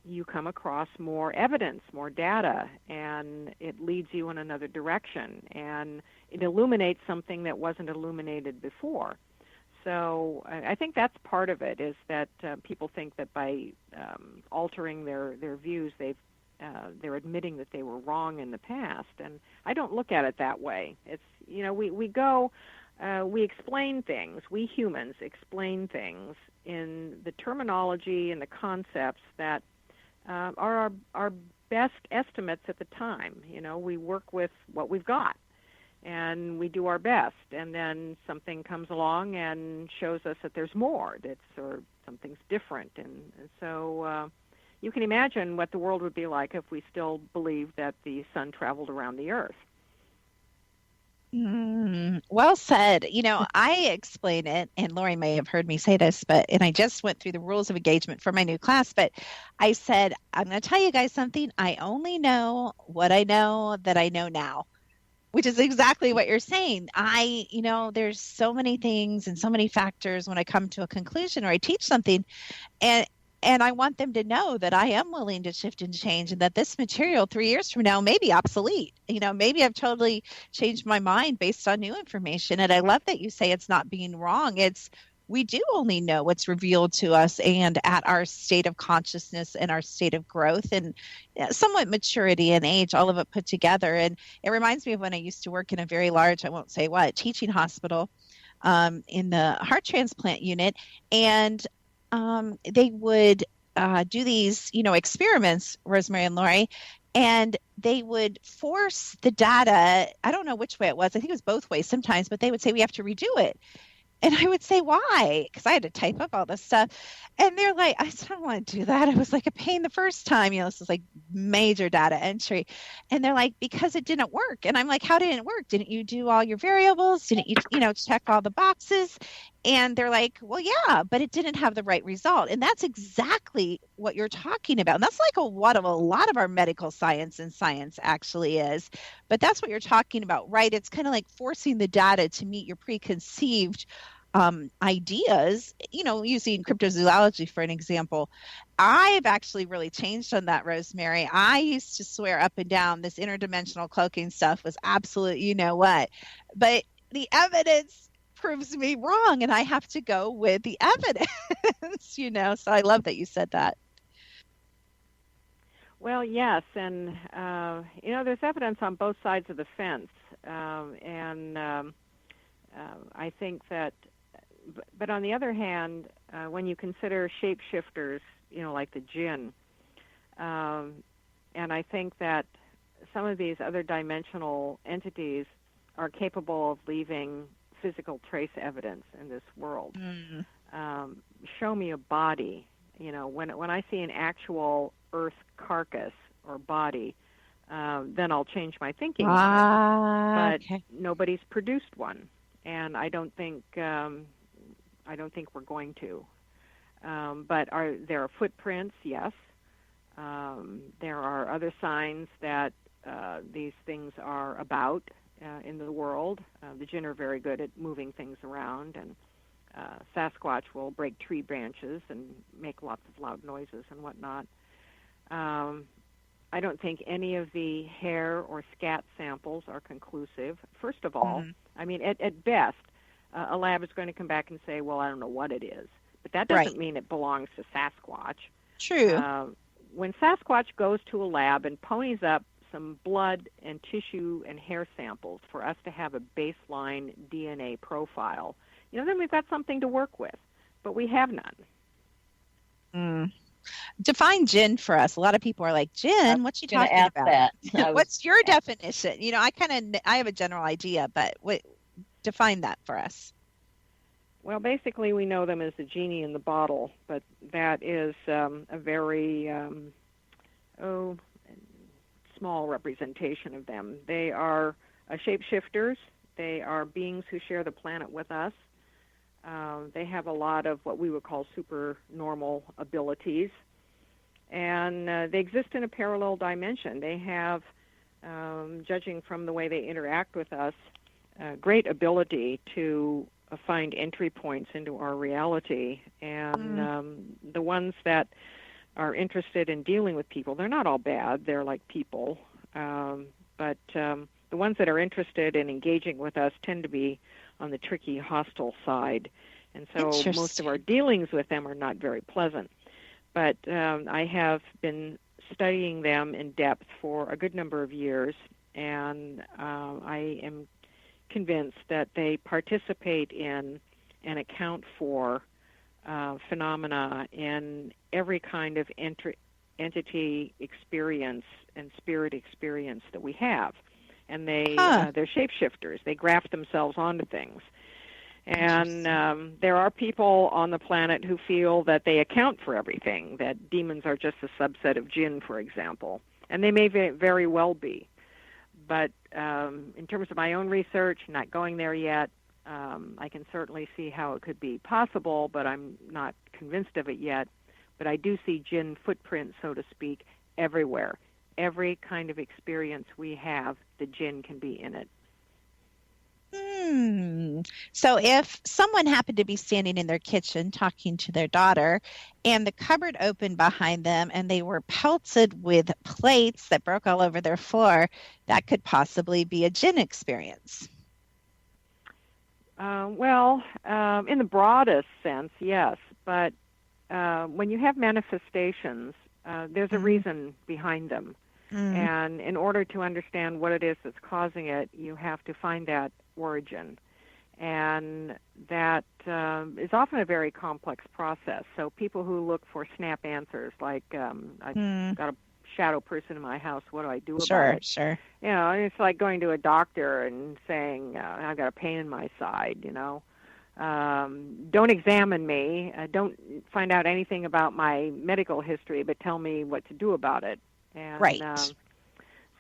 you come across more evidence, more data, and it leads you in another direction. And it illuminates something that wasn't illuminated before. So I think that's part of it, is that people think that by altering their views, they're admitting that they were wrong in the past. And I don't look at it that way. It's, we explain things. We humans explain things in the terminology and the concepts that are our best estimates at the time. We work with what we've got, and we do our best, and then something comes along and shows us that there's more, or something's different. And so you can imagine what the world would be like if we still believed that the sun traveled around the earth.
Well said. I explain it, and Lori may have heard me say this, and I just went through the rules of engagement for my new class, but I said, I'm going to tell you guys something. I only know what I know that I know now, which is exactly what you're saying. There's so many things and so many factors when I come to a conclusion or I teach something, and I want them to know that I am willing to shift and change, and that this material 3 years from now may be obsolete. Maybe I've totally changed my mind based on new information. And I love that you say it's not being wrong. We do only know what's revealed to us and at our state of consciousness and our state of growth and somewhat maturity and age, all of it put together. And it reminds me of when I used to work in a very large, I won't say what, teaching hospital in the heart transplant unit. And they would do these, experiments, Rosemary and Lori, and they would force the data. I don't know which way it was. I think it was both ways sometimes, but they would say, we have to redo it. And I would say, why? Because I had to type up all this stuff. And they're like, I don't want to do that. It was like a pain the first time. This is like major data entry. And they're like, because it didn't work. And I'm like, how didn't it work? Didn't you do all your variables? Didn't you, check all the boxes? And they're like, well, yeah, but it didn't have the right result. And that's exactly what you're talking about. And that's like what a lot of our medical science and science actually is. But that's what you're talking about, right? It's kind of like forcing the data to meet your preconceived ideas, using cryptozoology for an example. I've actually really changed on that, Rosemary. I used to swear up and down this interdimensional cloaking stuff was absolute, but the evidence proves me wrong, and I have to go with the evidence, so I love that you said that.
Well, yes, and there's evidence on both sides of the fence, and I think that, but on the other hand, when you consider shapeshifters, like the jinn, and I think that some of these other dimensional entities are capable of leaving physical trace evidence in this world. Show me a body. When I see an actual Earth carcass or body, then I'll change my thinking. But okay. Nobody's produced one, and I don't think we're going to. But there are footprints? Yes. There are other signs that these things are about in the world. The Jinn are very good at moving things around, and Sasquatch will break tree branches and make lots of loud noises and whatnot. I don't think any of the hair or scat samples are conclusive. First of all, I mean, at best, a lab is going to come back and say, well, I don't know what it is. But that doesn't mean it belongs to Sasquatch.
True.
When Sasquatch goes to a lab and ponies up some blood and tissue and hair samples for us to have a baseline DNA profile, then we've got something to work with. But we have none.
Define Jinn for us. A lot of people are like, Jinn, what you talking about? What's your definition? I have a general idea, but define that for us.
Well, basically, we know them as the genie in the bottle, but that is a very small representation of them. They are shapeshifters. They are beings who share the planet with us. They have a lot of what we would call supernormal abilities, and they exist in a parallel dimension. They have, judging from the way they interact with us, great ability to find entry points into our reality. And the ones that are interested in dealing with people, they're not all bad. They're like people. But the ones that are interested in engaging with us tend to be on the tricky, hostile side. And so most of our dealings with them are not very pleasant. But I have been studying them in depth for a good number of years, and I am convinced that they participate in and account for phenomena in every kind of entity experience and spirit experience that we have. And they're shapeshifters. They graft themselves onto things. And there are people on the planet who feel that they account for everything, that demons are just a subset of Jinn, for example. And they may very well be. But in terms of my own research, not going there yet, I can certainly see how it could be possible, but I'm not convinced of it yet. But I do see Jinn footprints, so to speak, everywhere. Every kind of experience we have, the Jinn can be in it.
So if someone happened to be standing in their kitchen talking to their daughter and the cupboard opened behind them and they were pelted with plates that broke all over their floor, that could possibly be a Jinn experience.
In the broadest sense, yes. But when you have manifestations, there's a reason behind them. And in order to understand what it is that's causing it, you have to find that origin. And that is often a very complex process. So people who look for snap answers, like I've got a shadow person in my house, what do I do about it?
Sure.
It's like going to a doctor and saying, I've got a pain in my side, Don't examine me. Don't find out anything about my medical history, but tell me what to do about it. And,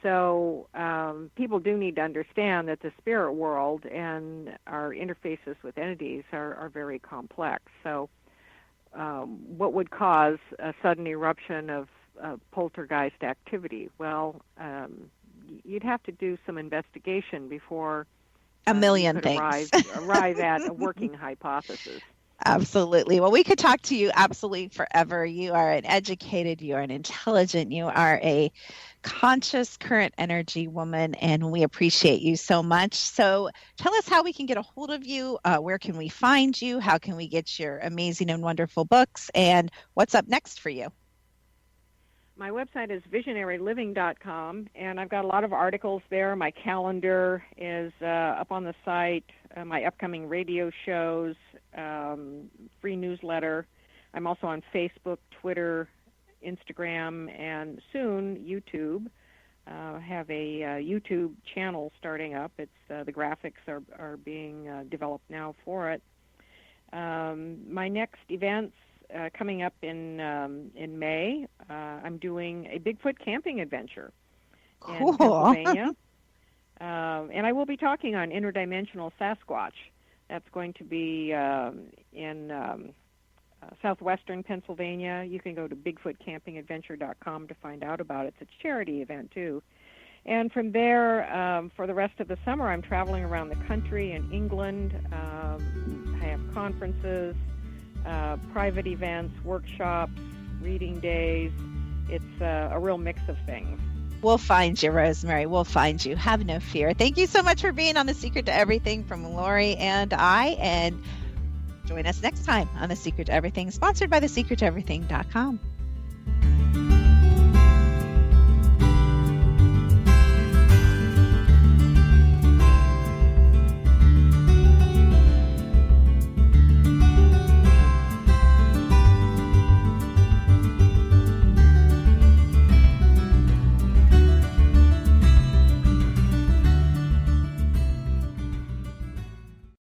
So people do need to understand that the spirit world and our interfaces with entities are very complex. So what would cause a sudden eruption of poltergeist activity? Well, you'd have to do some investigation before
a million things
arrive at a working hypothesis.
Absolutely. Well, we could talk to you absolutely forever. You are an educated, you are an intelligent, you are a conscious current energy woman, and we appreciate you so much. So tell us how we can get a hold of you. Where can we find you? How can we get your amazing and wonderful books? And what's up next for you?
My website is visionaryliving.com, and I've got a lot of articles there. My calendar is up on the site, my upcoming radio shows, free newsletter. I'm also on Facebook, Twitter, Instagram, and soon YouTube. Have a YouTube channel starting up. It's the graphics are being developed now for it. My next events coming up in May. I'm doing a Bigfoot camping adventure in Pennsylvania, and I will be talking on interdimensional Sasquatch. That's going to be in southwestern Pennsylvania. You can go to BigfootCampingAdventure.com to find out about it. It's a charity event, too. And from there, for the rest of the summer, I'm traveling around the country in England. I have conferences, private events, workshops, reading days. It's a real mix of things.
We'll find you, Rosemary. We'll find you. Have no fear. Thank you so much for being on The Secret to Everything from Lori and I. And join us next time on The Secret to Everything, sponsored by thesecrettoeverything.com.